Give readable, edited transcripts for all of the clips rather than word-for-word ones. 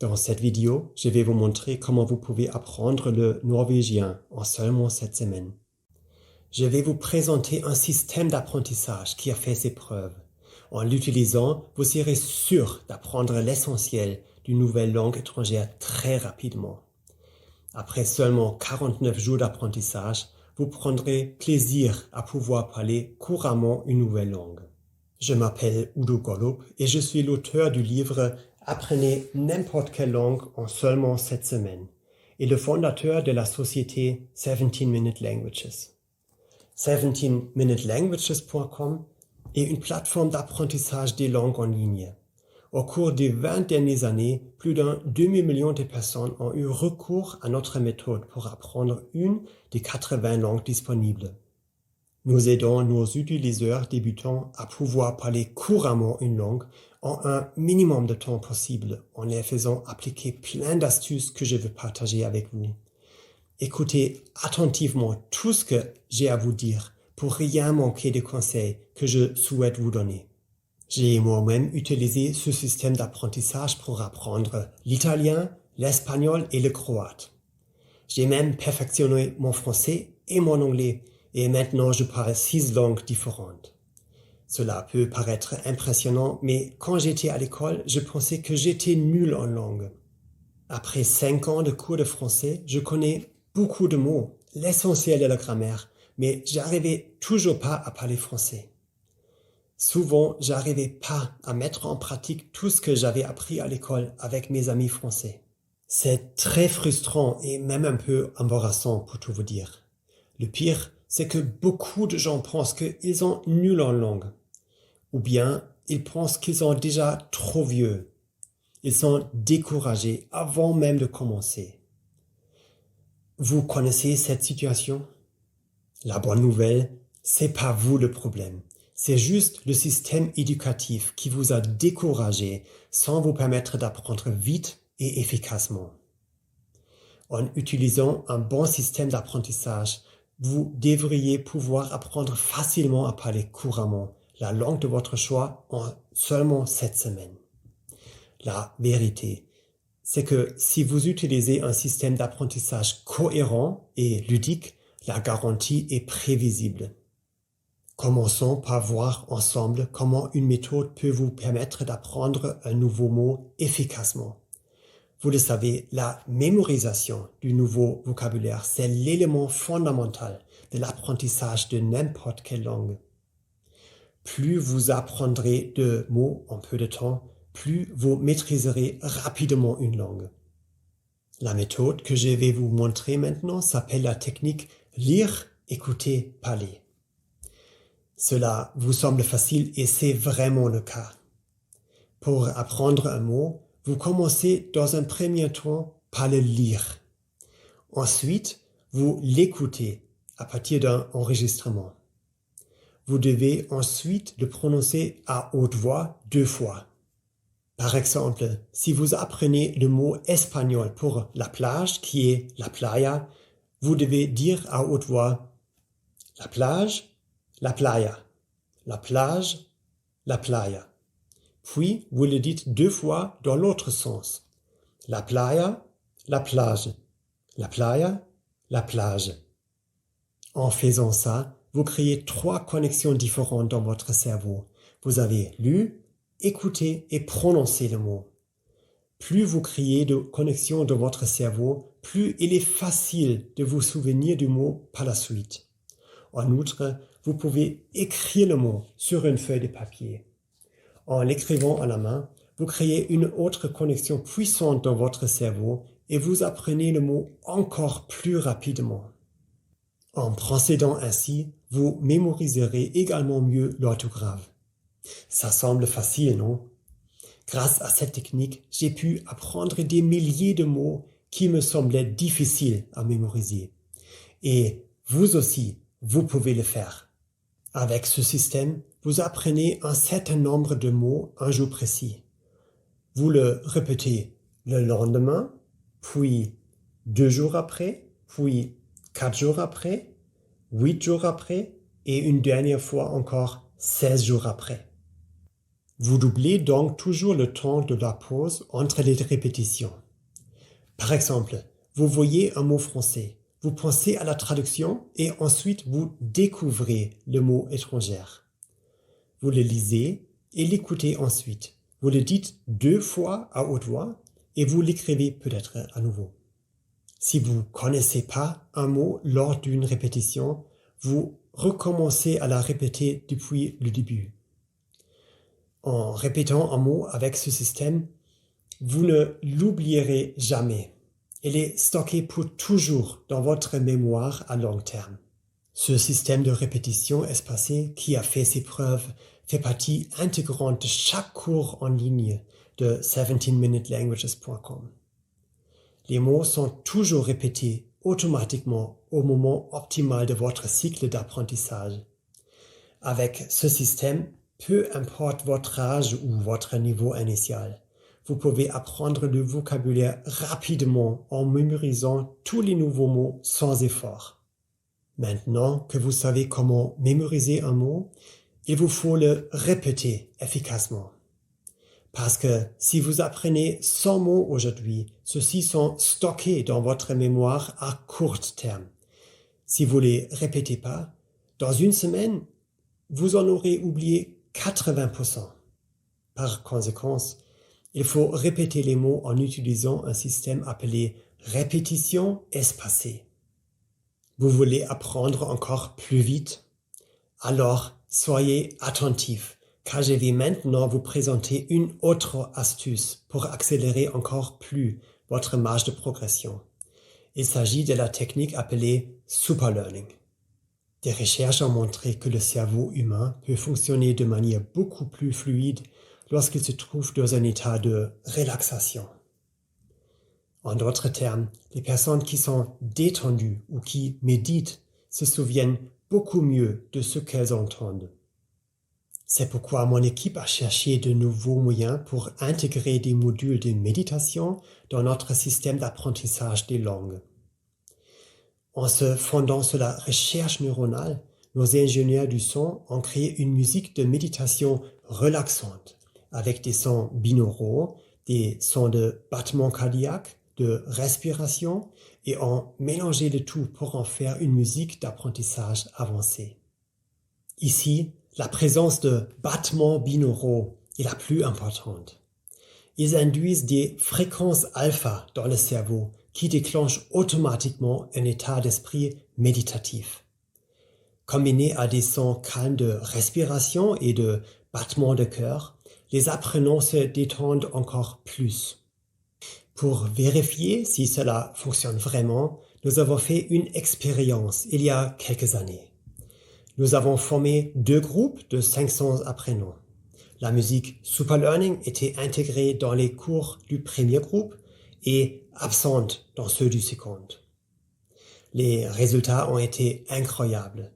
Dans cette vidéo, je vais vous montrer comment vous pouvez apprendre le norvégien en seulement 7 semaines. Je vais vous présenter un système d'apprentissage qui a fait ses preuves. En l'utilisant, vous serez sûr d'apprendre l'essentiel d'une nouvelle langue étrangère très rapidement. Après seulement 49 jours d'apprentissage, vous prendrez plaisir à pouvoir parler couramment une nouvelle langue. Je m'appelle Udo Gollub et je suis l'auteur du livre Apprenez n'importe quelle langue en seulement 7 semaines et le fondateur de la société 17 Minute Languages. 17minutelanguages.com est une plateforme d'apprentissage des langues en ligne. Au cours des 20 dernières années, plus d'un demi-million de personnes ont eu recours à notre méthode pour apprendre une des 80 langues disponibles. Nous aidons nos utilisateurs débutants à pouvoir parler couramment une langue en un minimum de temps possible, en les faisant appliquer plein d'astuces que je veux partager avec vous. Écoutez attentivement tout ce que j'ai à vous dire pour rien manquer des conseils que je souhaite vous donner. J'ai moi-même utilisé ce système d'apprentissage pour apprendre l'italien, l'espagnol et le croate. J'ai même perfectionné mon français et mon anglais et maintenant je parle 6 langues différentes. Cela peut paraître impressionnant, mais quand j'étais à l'école, je pensais que j'étais nul en langue. Après 5 ans de cours de français, je connais beaucoup de mots, l'essentiel de la grammaire, mais j'arrivais toujours pas à parler français. Souvent, j'arrivais pas à mettre en pratique tout ce que j'avais appris à l'école avec mes amis français. C'est très frustrant et même un peu embarrassant pour tout vous dire. Le pire, c'est que beaucoup de gens pensent qu'ils sont nuls en langue. Ou bien, ils pensent qu'ils sont déjà trop vieux. Ils sont découragés avant même de commencer. Vous connaissez cette situation? La bonne nouvelle, c'est pas vous le problème. C'est juste le système éducatif qui vous a découragé sans vous permettre d'apprendre vite et efficacement. En utilisant un bon système d'apprentissage, vous devriez pouvoir apprendre facilement à parler couramment la langue de votre choix en seulement 7 semaines. La vérité, c'est que si vous utilisez un système d'apprentissage cohérent et ludique, la garantie est prévisible. Commençons par voir ensemble comment une méthode peut vous permettre d'apprendre un nouveau mot efficacement. Vous le savez, la mémorisation du nouveau vocabulaire, c'est l'élément fondamental de l'apprentissage de n'importe quelle langue. Plus vous apprendrez de mots en peu de temps, plus vous maîtriserez rapidement une langue. La méthode que je vais vous montrer maintenant s'appelle la technique lire, écouter, parler. Cela vous semble facile et c'est vraiment le cas. Pour apprendre un mot, vous commencez dans un premier temps par le lire. Ensuite, vous l'écoutez à partir d'un enregistrement. Vous devez ensuite le prononcer à haute voix 2 fois. Par exemple, si vous apprenez le mot espagnol pour la plage, qui est la playa, vous devez dire à haute voix la plage, la playa, la plage, la playa. Puis, vous le dites 2 fois dans l'autre sens. La playa, la plage. La playa, la plage. En faisant ça, vous créez 3 connexions différentes dans votre cerveau. Vous avez lu, écouté et prononcé le mot. Plus vous créez de connexions dans votre cerveau, plus il est facile de vous souvenir du mot par la suite. En outre, vous pouvez écrire le mot sur une feuille de papier. En l'écrivant à la main, vous créez une autre connexion puissante dans votre cerveau et vous apprenez le mot encore plus rapidement. En procédant ainsi, vous mémoriserez également mieux l'orthographe. Ça semble facile, non? Grâce à cette technique, j'ai pu apprendre des milliers de mots qui me semblaient difficiles à mémoriser. Et vous aussi, vous pouvez le faire. Avec ce système, vous apprenez un certain nombre de mots un jour précis. Vous le répétez le lendemain, puis 2 jours après, puis 4 jours après, 8 jours après et une dernière fois encore 16 jours après. Vous doublez donc toujours le temps de la pause entre les répétitions. Par exemple, vous voyez un mot français, vous pensez à la traduction et ensuite vous découvrez le mot étranger. Vous le lisez et l'écoutez ensuite. Vous le dites 2 fois à haute voix et vous l'écrivez peut-être à nouveau. Si vous ne connaissez pas un mot lors d'une répétition, vous recommencez à la répéter depuis le début. En répétant un mot avec ce système, vous ne l'oublierez jamais. Il est stocké pour toujours dans votre mémoire à long terme. Ce système de répétition espacée qui a fait ses preuves fait partie intégrante de chaque cours en ligne de 17minutelanguages.com. Les mots sont toujours répétés automatiquement au moment optimal de votre cycle d'apprentissage. Avec ce système, peu importe votre âge ou votre niveau initial, vous pouvez apprendre le vocabulaire rapidement en mémorisant tous les nouveaux mots sans effort. Maintenant que vous savez comment mémoriser un mot, il vous faut le répéter efficacement. Parce que si vous apprenez 100 mots aujourd'hui, ceux-ci sont stockés dans votre mémoire à court terme. Si vous ne les répétez pas, dans une semaine, vous en aurez oublié 80%. Par conséquent, il faut répéter les mots en utilisant un système appelé répétition espacée. Vous voulez apprendre encore plus vite? Alors, soyez attentifs, car je vais maintenant vous présenter une autre astuce pour accélérer encore plus votre marge de progression. Il s'agit de la technique appelée superlearning. Des recherches ont montré que le cerveau humain peut fonctionner de manière beaucoup plus fluide lorsqu'il se trouve dans un état de relaxation. En d'autres termes, les personnes qui sont détendues ou qui méditent se souviennent beaucoup mieux de ce qu'elles entendent. C'est pourquoi mon équipe a cherché de nouveaux moyens pour intégrer des modules de méditation dans notre système d'apprentissage des langues. En se fondant sur la recherche neuronale, nos ingénieurs du son ont créé une musique de méditation relaxante avec des sons binauraux, des sons de battement cardiaque, de respiration et ont mélangé le tout pour en faire une musique d'apprentissage avancée. Ici, la présence de battements binauraux est la plus importante. Ils induisent des fréquences alpha dans le cerveau qui déclenchent automatiquement un état d'esprit méditatif. Combinés à des sons calmes de respiration et de battements de cœur, les apprenants se détendent encore plus. Pour vérifier si cela fonctionne vraiment, nous avons fait une expérience il y a quelques années. Nous avons formé 2 groupes de 500 apprenants. La musique Superlearning était intégrée dans les cours du premier groupe et absente dans ceux du second. Les résultats ont été incroyables.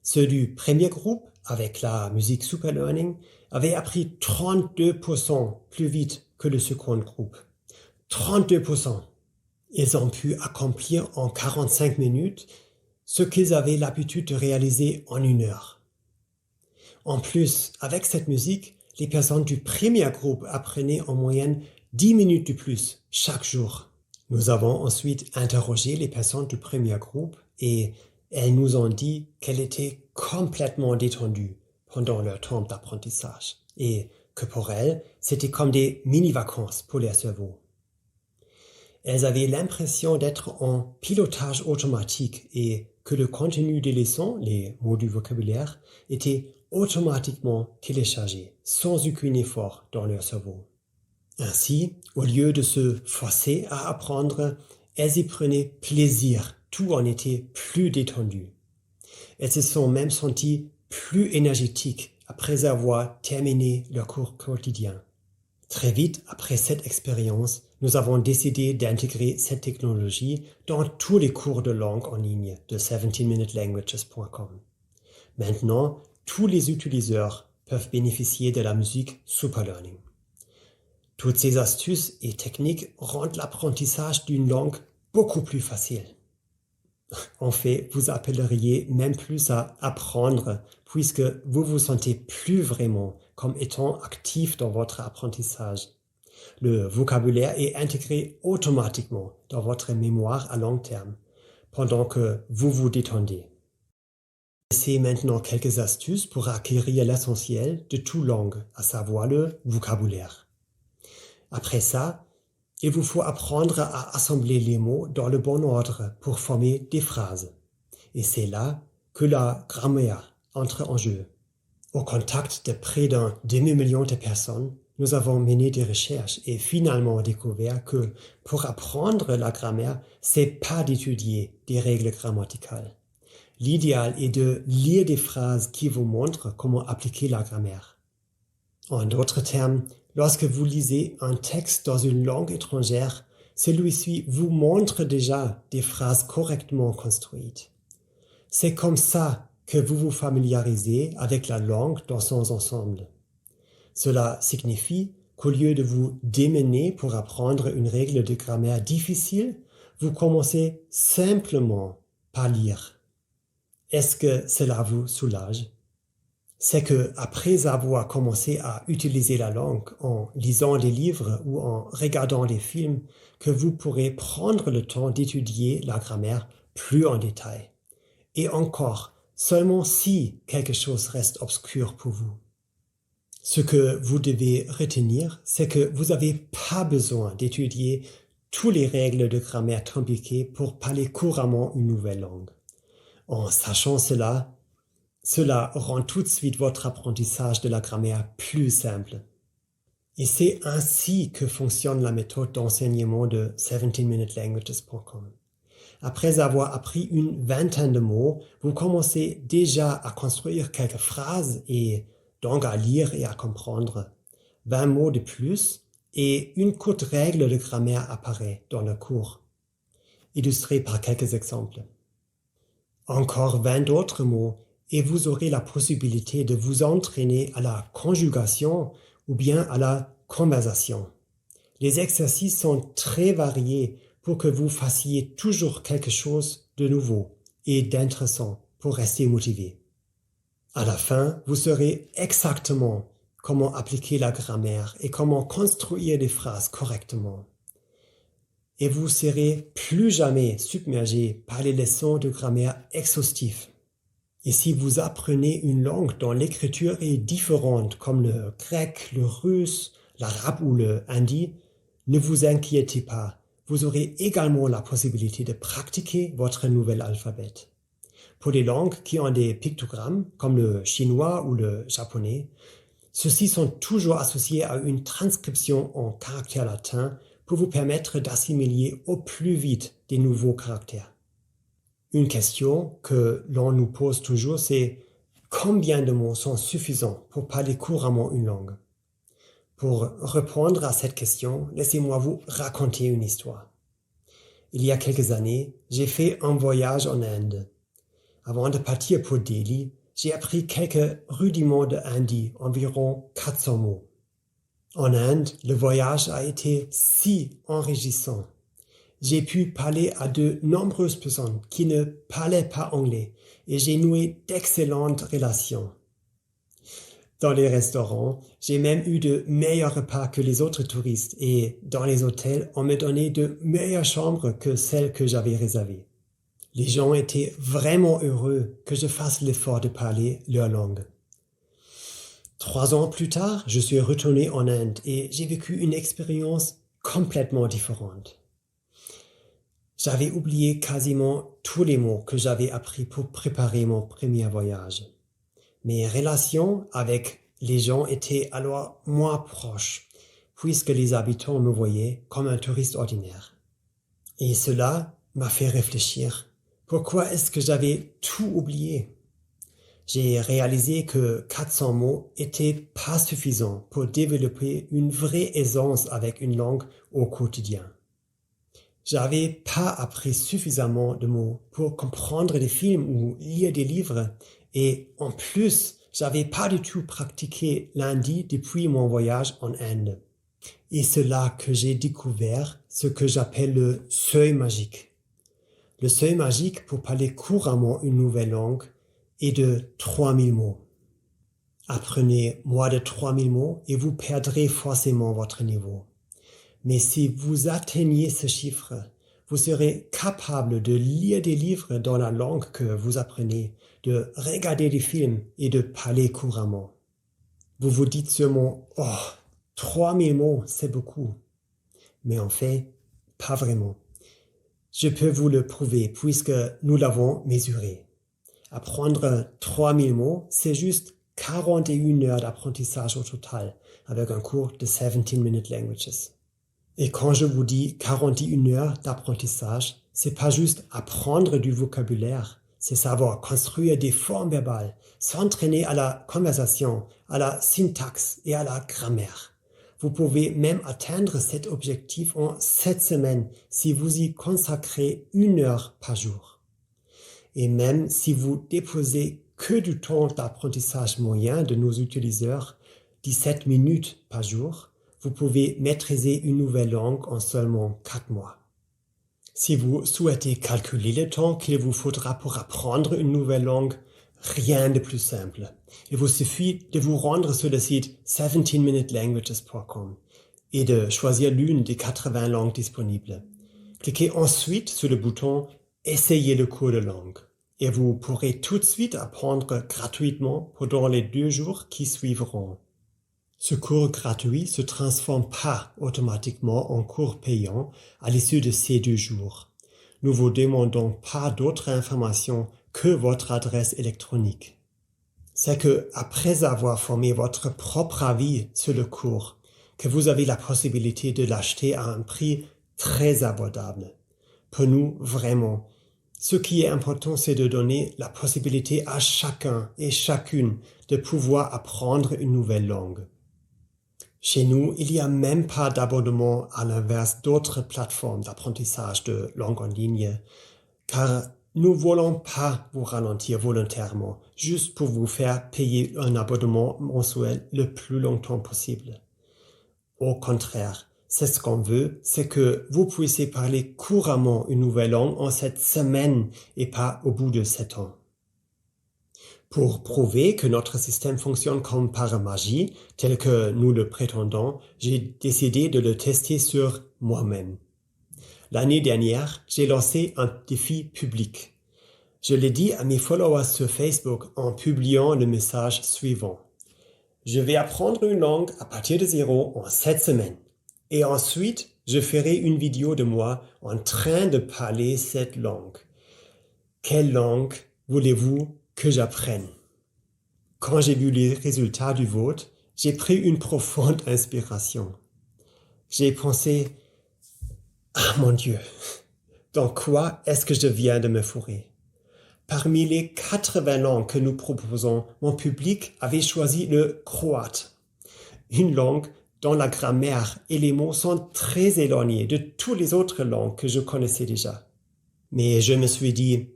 Ceux du premier groupe, avec la musique Superlearning, avaient appris 32% plus vite que le second groupe. 32%. Ils ont pu accomplir en 45 minutes ce qu'ils avaient l'habitude de réaliser en 1 heure. En plus, avec cette musique, les personnes du premier groupe apprenaient en moyenne 10 minutes de plus chaque jour. Nous avons ensuite interrogé les personnes du premier groupe et elles nous ont dit qu'elles étaient complètement détendues pendant leur temps d'apprentissage et que pour elles, c'était comme des mini-vacances pour leur cerveau. Elles avaient l'impression d'être en pilotage automatique et que le contenu des leçons, les mots du vocabulaire, était automatiquement téléchargé, sans aucun effort dans leur cerveau. Ainsi, au lieu de se forcer à apprendre, elles y prenaient plaisir, tout en était plus détendu. Elles se sont même senties plus énergétiques après avoir terminé leur cours quotidien. Très vite après cette expérience, nous avons décidé d'intégrer cette technologie dans tous les cours de langue en ligne de 17minutelanguages.com. Maintenant, tous les utilisateurs peuvent bénéficier de la musique Superlearning. Toutes ces astuces et techniques rendent l'apprentissage d'une langue beaucoup plus facile. En fait, vous appelleriez même plus à apprendre, puisque vous vous sentez plus vraiment comme étant actif dans votre apprentissage. Le vocabulaire est intégré automatiquement dans votre mémoire à long terme, pendant que vous vous détendez. Voici maintenant quelques astuces pour acquérir l'essentiel de toute langue, à savoir le vocabulaire. Après ça, il vous faut apprendre à assembler les mots dans le bon ordre pour former des phrases. Et c'est là que la grammaire entre en jeu. Au contact de près d'un demi-million de personnes, nous avons mené des recherches et finalement découvert que pour apprendre la grammaire, c'est pas d'étudier des règles grammaticales. L'idéal est de lire des phrases qui vous montrent comment appliquer la grammaire. En d'autres termes, lorsque vous lisez un texte dans une langue étrangère, celui-ci vous montre déjà des phrases correctement construites. C'est comme ça que vous vous familiarisez avec la langue dans son ensemble. Cela signifie qu'au lieu de vous démener pour apprendre une règle de grammaire difficile, vous commencez simplement par lire. Est-ce que cela vous soulage? C'est que après avoir commencé à utiliser la langue en lisant des livres ou en regardant des films, que vous pourrez prendre le temps d'étudier la grammaire plus en détail. Et encore, seulement si quelque chose reste obscur pour vous. Ce que vous devez retenir, c'est que vous n'avez pas besoin d'étudier toutes les règles de grammaire compliquées pour parler couramment une nouvelle langue. En sachant cela rend tout de suite votre apprentissage de la grammaire plus simple. Et c'est ainsi que fonctionne la méthode d'enseignement de 17minutelanguages.com. Après avoir appris une vingtaine de mots, vous commencez déjà à construire quelques phrases et donc à lire et à comprendre. 20 mots de plus et une courte règle de grammaire apparaît dans le cours, illustrée par quelques exemples. Encore 20 autres mots et vous aurez la possibilité de vous entraîner à la conjugation ou bien à la conversation. Les exercices sont très variés pour que vous fassiez toujours quelque chose de nouveau et d'intéressant pour rester motivé. À la fin, vous saurez exactement comment appliquer la grammaire et comment construire des phrases correctement. Et vous serez plus jamais submergé par les leçons de grammaire exhaustives. Et si vous apprenez une langue dont l'écriture est différente, comme le grec, le russe, l'arabe ou le hindi, ne vous inquiétez pas, vous aurez également la possibilité de pratiquer votre nouvel alphabet. Pour les langues qui ont des pictogrammes, comme le chinois ou le japonais, ceux-ci sont toujours associés à une transcription en caractères latins pour vous permettre d'assimiler au plus vite des nouveaux caractères. Une question que l'on nous pose toujours, c'est combien de mots sont suffisants pour parler couramment une langue? Pour répondre à cette question, laissez-moi vous raconter une histoire. Il y a quelques années, j'ai fait un voyage en Inde. Avant de partir pour Delhi, j'ai appris quelques rudiments de hindi, environ 400 mots. En Inde, le voyage a été si enrichissant. J'ai pu parler à de nombreuses personnes qui ne parlaient pas anglais et j'ai noué d'excellentes relations. Dans les restaurants, j'ai même eu de meilleurs repas que les autres touristes et dans les hôtels, on me donnait de meilleures chambres que celles que j'avais réservées. Les gens étaient vraiment heureux que je fasse l'effort de parler leur langue. 3 ans plus tard, je suis retourné en Inde et j'ai vécu une expérience complètement différente. J'avais oublié quasiment tous les mots que j'avais appris pour préparer mon premier voyage. Mes relations avec les gens étaient alors moins proches, puisque les habitants me voyaient comme un touriste ordinaire. Et cela m'a fait réfléchir. Pourquoi est-ce que j'avais tout oublié? J'ai réalisé que 400 mots étaient pas suffisants pour développer une vraie aisance avec une langue au quotidien. J'avais pas appris suffisamment de mots pour comprendre des films ou lire des livres et en plus, j'avais pas du tout pratiqué l'hindi depuis mon voyage en Inde. Et c'est là que j'ai découvert ce que j'appelle le seuil magique. Le seuil magique pour parler couramment une nouvelle langue est de 3000 mots. Apprenez moins de 3000 mots et vous perdrez forcément votre niveau. Mais si vous atteignez ce chiffre, vous serez capable de lire des livres dans la langue que vous apprenez, de regarder des films et de parler couramment. Vous vous dites sûrement, « Oh, 3000 mots, c'est beaucoup. » Mais en fait, pas vraiment. Je peux vous le prouver puisque nous l'avons mesuré. Apprendre 3000 mots, c'est juste 41 heures d'apprentissage au total avec un cours de 17-minute languages. Et quand je vous dis 41 heures d'apprentissage, c'est pas juste apprendre du vocabulaire, c'est savoir construire des formes verbales, s'entraîner à la conversation, à la syntaxe et à la grammaire. Vous pouvez même atteindre cet objectif en 7 semaines si vous y consacrez 1 heure par jour. Et même si vous déposez que du temps d'apprentissage moyen de nos utilisateurs, 17 minutes par jour, vous pouvez maîtriser une nouvelle langue en seulement 4 mois. Si vous souhaitez calculer le temps qu'il vous faudra pour apprendre une nouvelle langue, rien de plus simple. Il vous suffit de vous rendre sur le site 17minutelanguages.com et de choisir l'une des 80 langues disponibles. Cliquez ensuite sur le bouton « Essayez le cours de langue » et vous pourrez tout de suite apprendre gratuitement pendant les 2 jours qui suivront. Ce cours gratuit se transforme pas automatiquement en cours payant à l'issue de ces 2 jours. Nous vous demandons pas d'autres informations que votre adresse électronique. C'est que, après avoir formé votre propre avis sur le cours, que vous avez la possibilité de l'acheter à un prix très abordable. Pour nous, vraiment, ce qui est important, c'est de donner la possibilité à chacun et chacune de pouvoir apprendre une nouvelle langue. Chez nous, il n'y a même pas d'abonnement à l'inverse d'autres plateformes d'apprentissage de langue en ligne, car nous ne voulons pas vous ralentir volontairement, juste pour vous faire payer un abonnement mensuel le plus longtemps possible. Au contraire, c'est ce qu'on veut, c'est que vous puissiez parler couramment une nouvelle langue en 7 semaines et pas au bout de 7 ans. Pour prouver que notre système fonctionne comme par magie, tel que nous le prétendons, j'ai décidé de le tester sur moi-même. L'année dernière, j'ai lancé un défi public. Je l'ai dit à mes followers sur Facebook en publiant le message suivant. Je vais apprendre une langue à partir de 0 en 7 semaines. Et ensuite, je ferai une vidéo de moi en train de parler cette langue. Quelle langue voulez-vous que j'apprenne? Quand j'ai vu les résultats du vote, j'ai pris une profonde inspiration. J'ai pensé, ah mon Dieu, dans quoi est-ce que je viens de me fourrer? Parmi les 80 langues que nous proposons, mon public avait choisi le croate, une langue dont la grammaire et les mots sont très éloignés de toutes les autres langues que je connaissais déjà. Mais je me suis dit,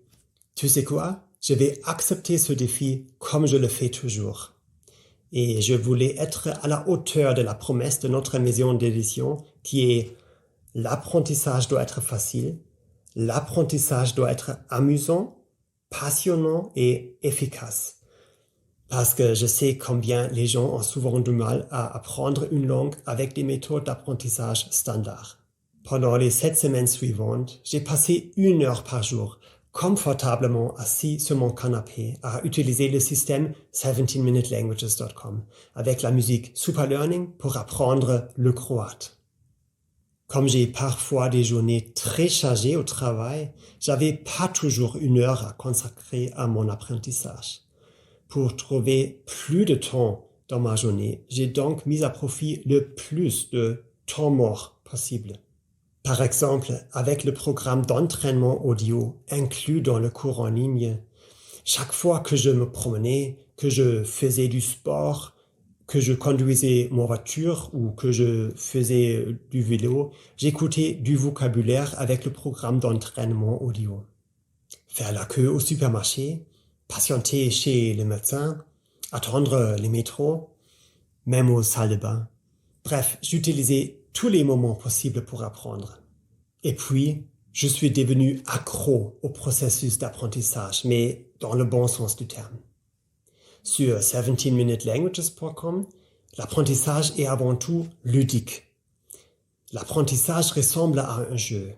tu sais quoi? Je vais accepter ce défi comme je le fais toujours. Et je voulais être à la hauteur de la promesse de notre maison d'édition qui est l'apprentissage doit être facile, l'apprentissage doit être amusant, passionnant et efficace. Parce que je sais combien les gens ont souvent du mal à apprendre une langue avec des méthodes d'apprentissage standards. Pendant les 7 semaines suivantes, j'ai passé 1 heure par jour confortablement assis sur mon canapé à utiliser le système 17minutelanguages.com avec la musique Super Learning pour apprendre le croate. Comme j'ai parfois des journées très chargées au travail, j'avais pas toujours 1 heure à consacrer à mon apprentissage. Pour trouver plus de temps dans ma journée, j'ai donc mis à profit le plus de temps mort possible. Par exemple, avec le programme d'entraînement audio inclus dans le cours en ligne, chaque fois que je me promenais, que je faisais du sport, que je conduisais ma voiture ou que je faisais du vélo, j'écoutais du vocabulaire avec le programme d'entraînement audio. Faire la queue au supermarché, patienter chez le médecin, attendre les métros, même aux salles de bain. Bref, j'utilisais tous les moments possibles pour apprendre. Et puis, Je suis devenu accro au processus d'apprentissage, mais dans le bon sens du terme. Sur 17minutelanguages.com, l'apprentissage est avant tout ludique. L'apprentissage ressemble à un jeu.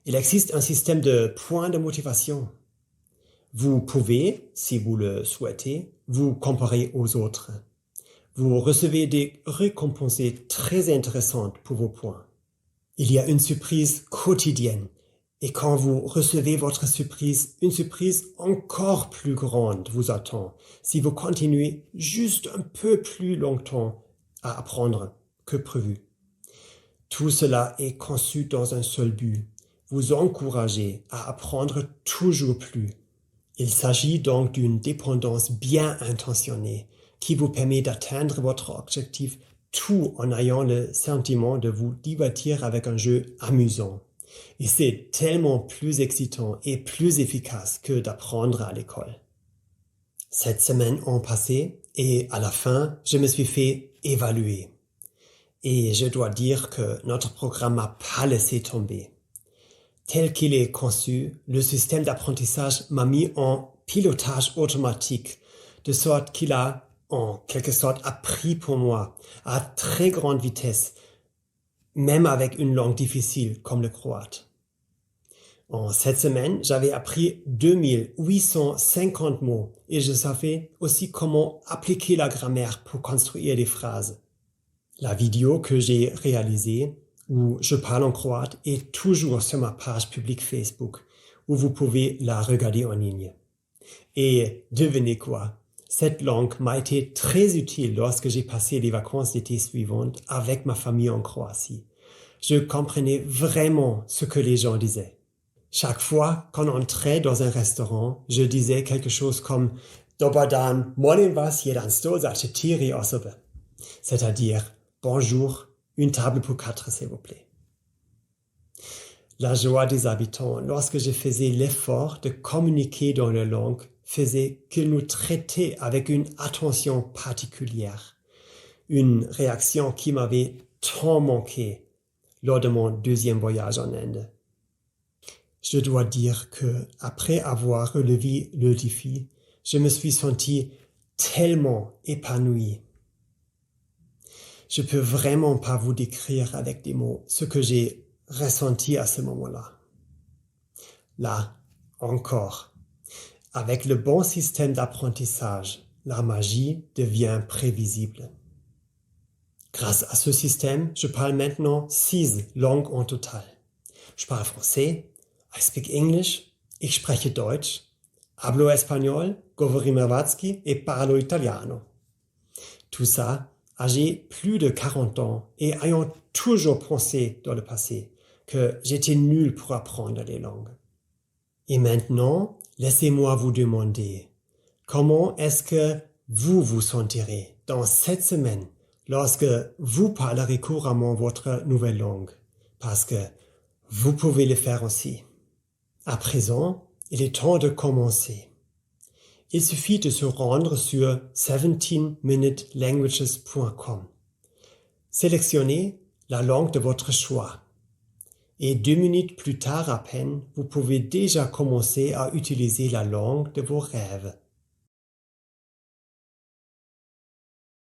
Il existe un système de points de motivation. Vous pouvez, si vous le souhaitez, vous comparer aux autres. Vous recevez des récompenses très intéressantes pour vos points. Il y a une surprise quotidienne. Et quand vous recevez votre surprise, une surprise encore plus grande vous attend si vous continuez juste un peu plus longtemps à apprendre que prévu. Tout cela est conçu dans un seul but, vous encourager à apprendre toujours plus. Il s'agit donc d'une dépendance bien intentionnée qui vous permet d'atteindre votre objectif tout en ayant le sentiment de vous divertir avec un jeu amusant. Et c'est tellement plus excitant et plus efficace que d'apprendre à l'école. 7 semaines ont passé et à la fin, je me suis fait évaluer. Et je dois dire que notre programme m'a pas laissé tomber. Tel qu'il est conçu, le système d'apprentissage m'a mis en pilotage automatique, de sorte qu'il a, en quelque sorte, appris pour moi à très grande vitesse, même avec une langue difficile comme le croate. En 7 semaines, j'avais appris 2850 mots et je savais aussi comment appliquer la grammaire pour construire des phrases. La vidéo que j'ai réalisée, où je parle en croate, est toujours sur ma page publique Facebook, où vous pouvez la regarder en ligne. Et devinez quoi? Cette langue m'a été très utile lorsque j'ai passé les vacances d'été suivantes avec ma famille en Croatie. Je comprenais vraiment ce que les gens disaient. Chaque fois qu'on entrait dans un restaurant, je disais quelque chose comme Dobar dan, molim vas jedan sto za 4 osobe, c'est-à-dire bonjour, une table pour 4 s'il vous plaît. La joie des habitants lorsque je faisais l'effort de communiquer dans leur langue faisait qu'ils nous traitaient avec une attention particulière, une réaction qui m'avait tant manqué lors de mon 2e voyage en Inde. Je dois dire que, après avoir relevé le défi, je me suis senti tellement épanoui. Je peux vraiment pas vous décrire avec des mots ce que j'ai ressenti à ce moment-là. Là, encore, avec le bon système d'apprentissage, la magie devient prévisible. Grâce à ce système, je parle maintenant 6 langues en total. Je parle français, I speak English, ich spreche Deutsch, hablo espagnol, govorim hrvatski et parlo italiano. Tout ça, âgé plus de 40 ans et ayant toujours pensé dans le passé que j'étais nul pour apprendre les langues. Et maintenant, laissez-moi vous demander, comment est-ce que vous vous sentirez dans 7 semaines lorsque vous parlerez couramment votre nouvelle langue? Parce que vous pouvez le faire aussi. À présent, il est temps de commencer. Il suffit de se rendre sur 17minutelanguages.com. Sélectionnez la langue de votre choix. Et 2 minutes plus tard à peine, vous pouvez déjà commencer à utiliser la langue de vos rêves.